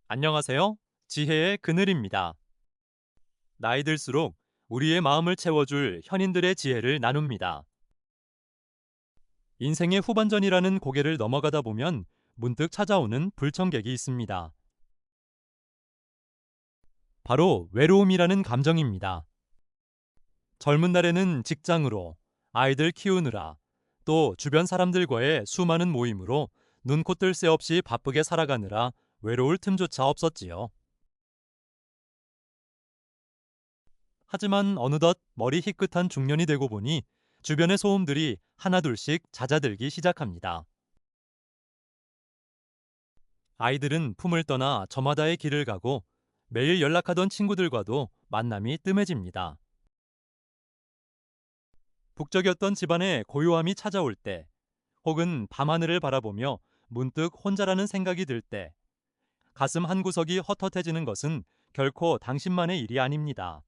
안녕하세요. 지혜의 그늘입니다. 나이 들수록 우리의 마음을 채워줄 현인들의 지혜를 나눕니다. 인생의 후반전이라는 고개를 넘어가다 보면 문득 찾아오는 불청객이 있습니다. 바로 외로움이라는 감정입니다. 젊은 날에는 직장으로, 아이들 키우느라, 또 주변 사람들과의 수많은 모임으로 눈코 뜰 새 없이 바쁘게 살아가느라 외로울 틈조차 없었지요. 하지만 어느덧 머리 희끗한 중년이 되고 보니 주변의 소음들이 하나둘씩 잦아들기 시작합니다. 아이들은 품을 떠나 저마다의 길을 가고 매일 연락하던 친구들과도 만남이 뜸해집니다. 북적였던 집안에 고요함이 찾아올 때, 혹은 밤하늘을 바라보며 문득 혼자라는 생각이 들 때, 가슴 한구석이 헛헛해지는 것은 결코 당신만의 일이 아닙니다.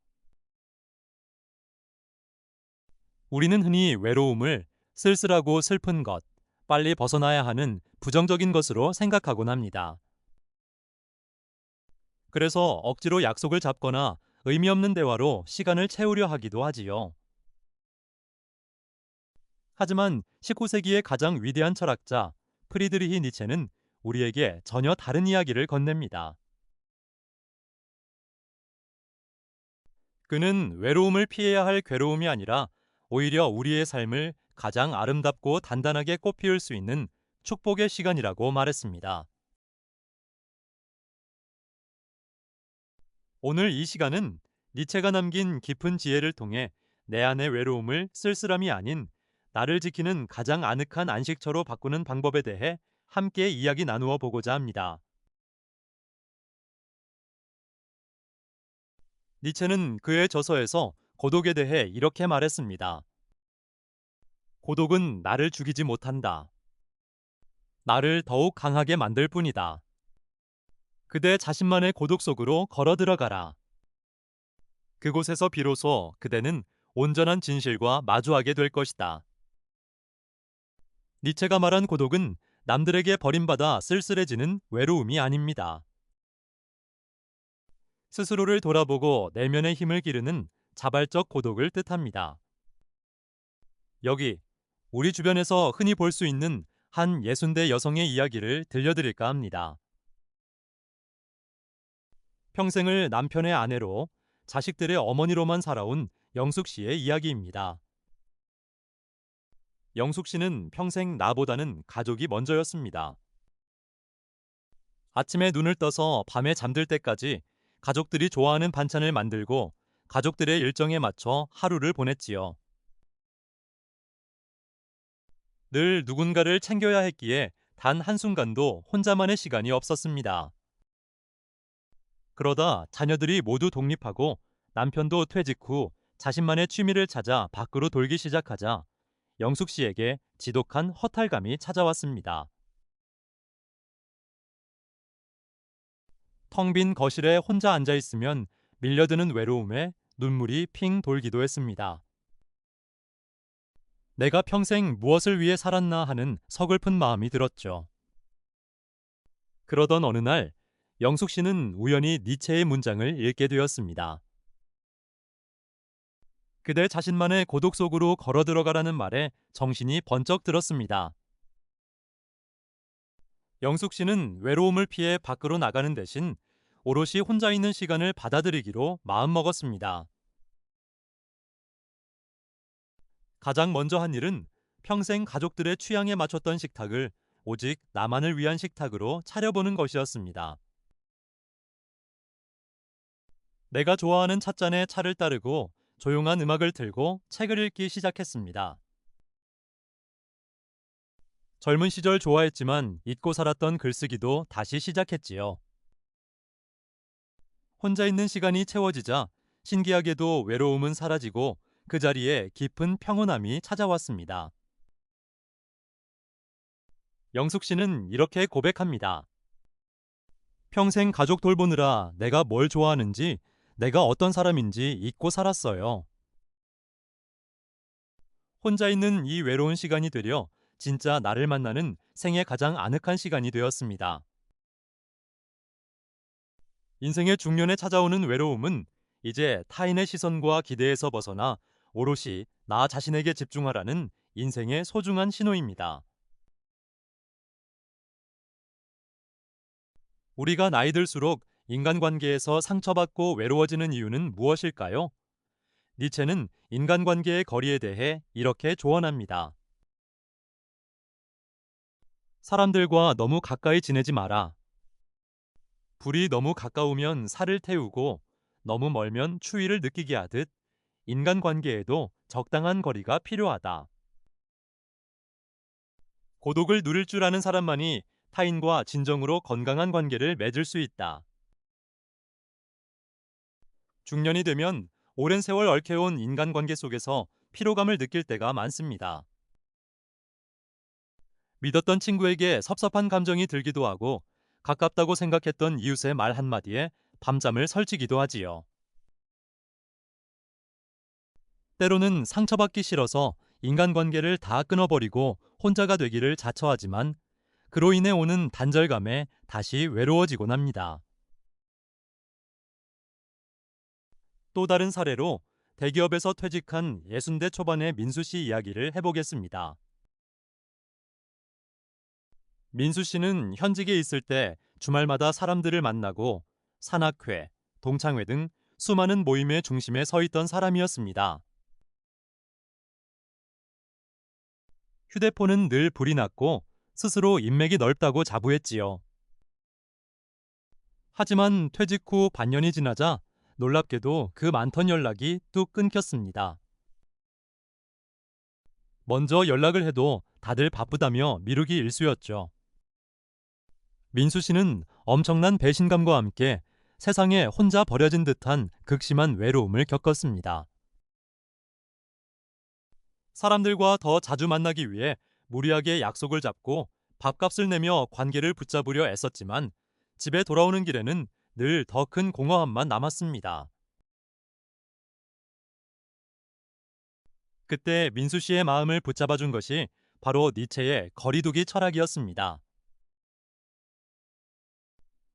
우리는 흔히 외로움을 쓸쓸하고 슬픈 것, 빨리 벗어나야 하는 부정적인 것으로 생각하곤 합니다. 그래서 억지로 약속을 잡거나 의미 없는 대화로 시간을 채우려 하기도 하지요. 하지만 19세기의 가장 위대한 철학자 프리드리히 니체는 우리에게 전혀 다른 이야기를 건넵니다. 그는 외로움을 피해야 할 괴로움이 아니라 오히려 우리의 삶을 가장 아름답고 단단하게 꽃피울 수 있는 축복의 시간이라고 말했습니다. 오늘 이 시간은 니체가 남긴 깊은 지혜를 통해 내 안의 외로움을 쓸쓸함이 아닌 나를 지키는 가장 아늑한 안식처로 바꾸는 방법에 대해 함께 이야기 나누어 보고자 합니다. 니체는 그의 저서에서 고독에 대해 이렇게 말했습니다. 고독은 나를 죽이지 못한다. 나를 더욱 강하게 만들 뿐이다. 그대 자신만의 고독 속으로 걸어 들어가라. 그곳에서 비로소 그대는 온전한 진실과 마주하게 될 것이다. 니체가 말한 고독은 남들에게 버림받아 쓸쓸해지는 외로움이 아닙니다. 스스로를 돌아보고 내면의 힘을 기르는 자발적 고독을 뜻합니다. 여기 우리 주변에서 흔히 볼 수 있는 한 60대 여성의 이야기를 들려드릴까 합니다. 평생을 남편의 아내로 자식들의 어머니로만 살아온 영숙 씨의 이야기입니다. 영숙 씨는 평생 나보다는 가족이 먼저였습니다. 아침에 눈을 떠서 밤에 잠들 때까지 가족들이 좋아하는 반찬을 만들고 가족들의 일정에 맞춰 하루를 보냈지요. 늘 누군가를 챙겨야 했기에 단 한순간도 혼자만의 시간이 없었습니다. 그러다 자녀들이 모두 독립하고 남편도 퇴직 후 자신만의 취미를 찾아 밖으로 돌기 시작하자 영숙 씨에게 지독한 허탈감이 찾아왔습니다. 텅 빈 거실에 혼자 앉아 있으면 밀려드는 외로움에 눈물이 핑 돌기도 했습니다. 내가 평생 무엇을 위해 살았나 하는 서글픈 마음이 들었죠. 그러던 어느 날 영숙 씨는 우연히 니체의 문장을 읽게 되었습니다. 그대 자신만의 고독 속으로 걸어 들어가라는 말에 정신이 번쩍 들었습니다. 영숙 씨는 외로움을 피해 밖으로 나가는 대신 오롯이 혼자 있는 시간을 받아들이기로 마음먹었습니다. 가장 먼저 한 일은 평생 가족들의 취향에 맞췄던 식탁을 오직 나만을 위한 식탁으로 차려보는 것이었습니다. 내가 좋아하는 찻잔에 차를 따르고 조용한 음악을 틀고 책을 읽기 시작했습니다. 젊은 시절 좋아했지만 잊고 살았던 글쓰기도 다시 시작했지요. 혼자 있는 시간이 채워지자 신기하게도 외로움은 사라지고 그 자리에 깊은 평온함이 찾아왔습니다. 영숙 씨는 이렇게 고백합니다. 평생 가족 돌보느라 내가 뭘 좋아하는지, 내가 어떤 사람인지 잊고 살았어요. 혼자 있는 이 외로운 시간이 되려 진짜 나를 만나는 생애 가장 아늑한 시간이 되었습니다. 인생의 중년에 찾아오는 외로움은 이제 타인의 시선과 기대에서 벗어나 오롯이 나 자신에게 집중하라는 인생의 소중한 신호입니다. 우리가 나이 들수록 인간관계에서 상처받고 외로워지는 이유는 무엇일까요? 니체는 인간관계의 거리에 대해 이렇게 조언합니다. 사람들과 너무 가까이 지내지 마라. 불이 너무 가까우면 살을 태우고 너무 멀면 추위를 느끼게 하듯 인간관계에도 적당한 거리가 필요하다. 고독을 누릴 줄 아는 사람만이 타인과 진정으로 건강한 관계를 맺을 수 있다. 중년이 되면 오랜 세월 얽혀온 인간관계 속에서 피로감을 느낄 때가 많습니다. 믿었던 친구에게 섭섭한 감정이 들기도 하고 가깝다고 생각했던 이웃의 말 한마디에 밤잠을 설치기도 하지요. 때로는 상처받기 싫어서 인간관계를 다 끊어버리고 혼자가 되기를 자처하지만 그로 인해 오는 단절감에 다시 외로워지곤 합니다. 또 다른 사례로 대기업에서 퇴직한 60대 초반의 민수 씨 이야기를 해보겠습니다. 민수 씨는 현직에 있을 때 주말마다 사람들을 만나고 산악회, 동창회 등 수많은 모임의 중심에 서 있던 사람이었습니다. 휴대폰은 늘 불이 났고 스스로 인맥이 넓다고 자부했지요. 하지만 퇴직 후 반년이 지나자 놀랍게도 그 많던 연락이 뚝 끊겼습니다. 먼저 연락을 해도 다들 바쁘다며 미루기 일쑤였죠. 민수 씨는 엄청난 배신감과 함께 세상에 혼자 버려진 듯한 극심한 외로움을 겪었습니다. 사람들과 더 자주 만나기 위해 무리하게 약속을 잡고 밥값을 내며 관계를 붙잡으려 애썼지만 집에 돌아오는 길에는 늘 더 큰 공허함만 남았습니다. 그때 민수 씨의 마음을 붙잡아준 것이 바로 니체의 거리두기 철학이었습니다.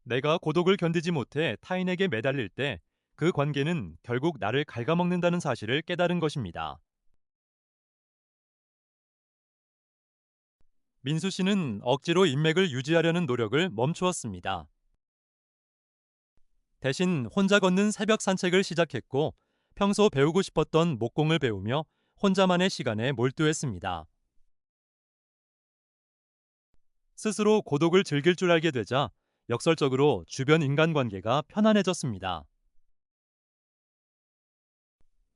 내가 고독을 견디지 못해 타인에게 매달릴 때 그 관계는 결국 나를 갉아먹는다는 사실을 깨달은 것입니다. 민수 씨는 억지로 인맥을 유지하려는 노력을 멈추었습니다. 대신 혼자 걷는 새벽 산책을 시작했고 평소 배우고 싶었던 목공을 배우며 혼자만의 시간에 몰두했습니다. 스스로 고독을 즐길 줄 알게 되자 역설적으로 주변 인간관계가 편안해졌습니다.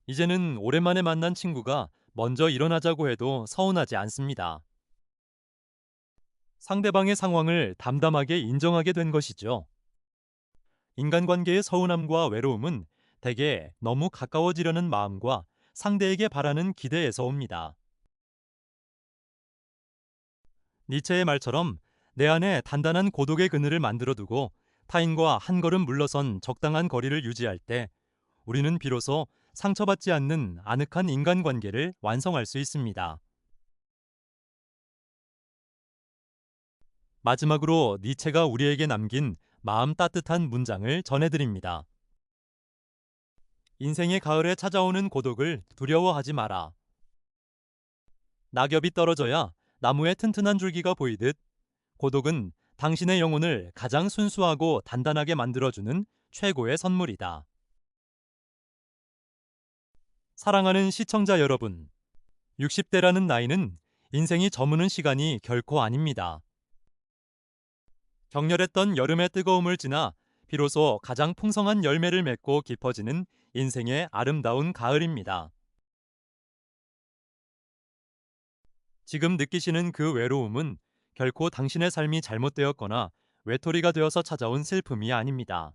이제는 오랜만에 만난 친구가 먼저 일어나자고 해도 서운하지 않습니다. 상대방의 상황을 담담하게 인정하게 된 것이죠. 인간관계의 서운함과 외로움은 대개 너무 가까워지려는 마음과 상대에게 바라는 기대에서 옵니다. 니체의 말처럼 내 안에 단단한 고독의 그늘을 만들어두고 타인과 한 걸음 물러선 적당한 거리를 유지할 때 우리는 비로소 상처받지 않는 아늑한 인간관계를 완성할 수 있습니다. 마지막으로 니체가 우리에게 남긴 마음 따뜻한 문장을 전해드립니다. 인생의 가을에 찾아오는 고독을 두려워하지 마라. 낙엽이 떨어져야 나무의 튼튼한 줄기가 보이듯 고독은 당신의 영혼을 가장 순수하고 단단하게 만들어주는 최고의 선물이다. 사랑하는 시청자 여러분, 60대라는 나이는 인생이 저무는 시간이 결코 아닙니다. 격렬했던 여름의 뜨거움을 지나 비로소 가장 풍성한 열매를 맺고 깊어지는 인생의 아름다운 가을입니다. 지금 느끼시는 그 외로움은 결코 당신의 삶이 잘못되었거나 외톨이가 되어서 찾아온 슬픔이 아닙니다.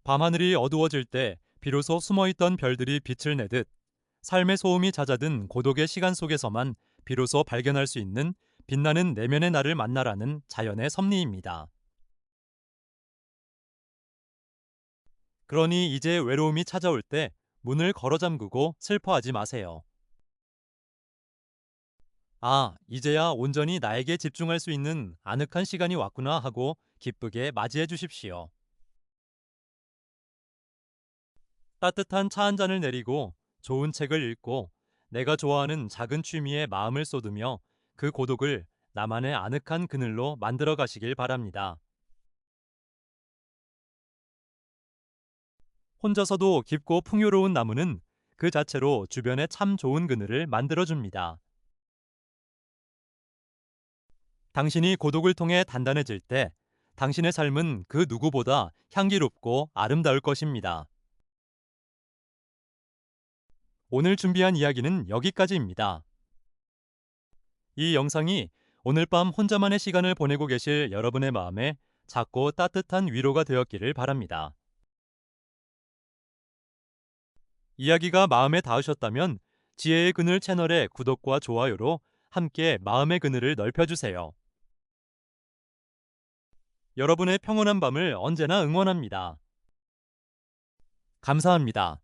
밤하늘이 어두워질 때 비로소 숨어있던 별들이 빛을 내듯 삶의 소음이 잦아든 고독의 시간 속에서만 비로소 발견할 수 있는 빛나는 내면의 나를 만나라는 자연의 섭리입니다. 그러니 이제 외로움이 찾아올 때 문을 걸어 잠그고 슬퍼하지 마세요. 아, 이제야 온전히 나에게 집중할 수 있는 아늑한 시간이 왔구나 하고 기쁘게 맞이해 주십시오. 따뜻한 차 한 잔을 내리고 좋은 책을 읽고 내가 좋아하는 작은 취미에 마음을 쏟으며 그 고독을 나만의 아늑한 그늘로 만들어 가시길 바랍니다. 혼자서도 깊고 풍요로운 나무는 그 자체로 주변에 참 좋은 그늘을 만들어 줍니다. 당신이 고독을 통해 단단해질 때 당신의 삶은 그 누구보다 향기롭고 아름다울 것입니다. 오늘 준비한 이야기는 여기까지입니다. 이 영상이 오늘 밤 혼자만의 시간을 보내고 계실 여러분의 마음에 작고 따뜻한 위로가 되었기를 바랍니다. 이야기가 마음에 닿으셨다면 지혜의 그늘 채널의 구독과 좋아요로 함께 마음의 그늘을 넓혀주세요. 여러분의 평온한 밤을 언제나 응원합니다. 감사합니다.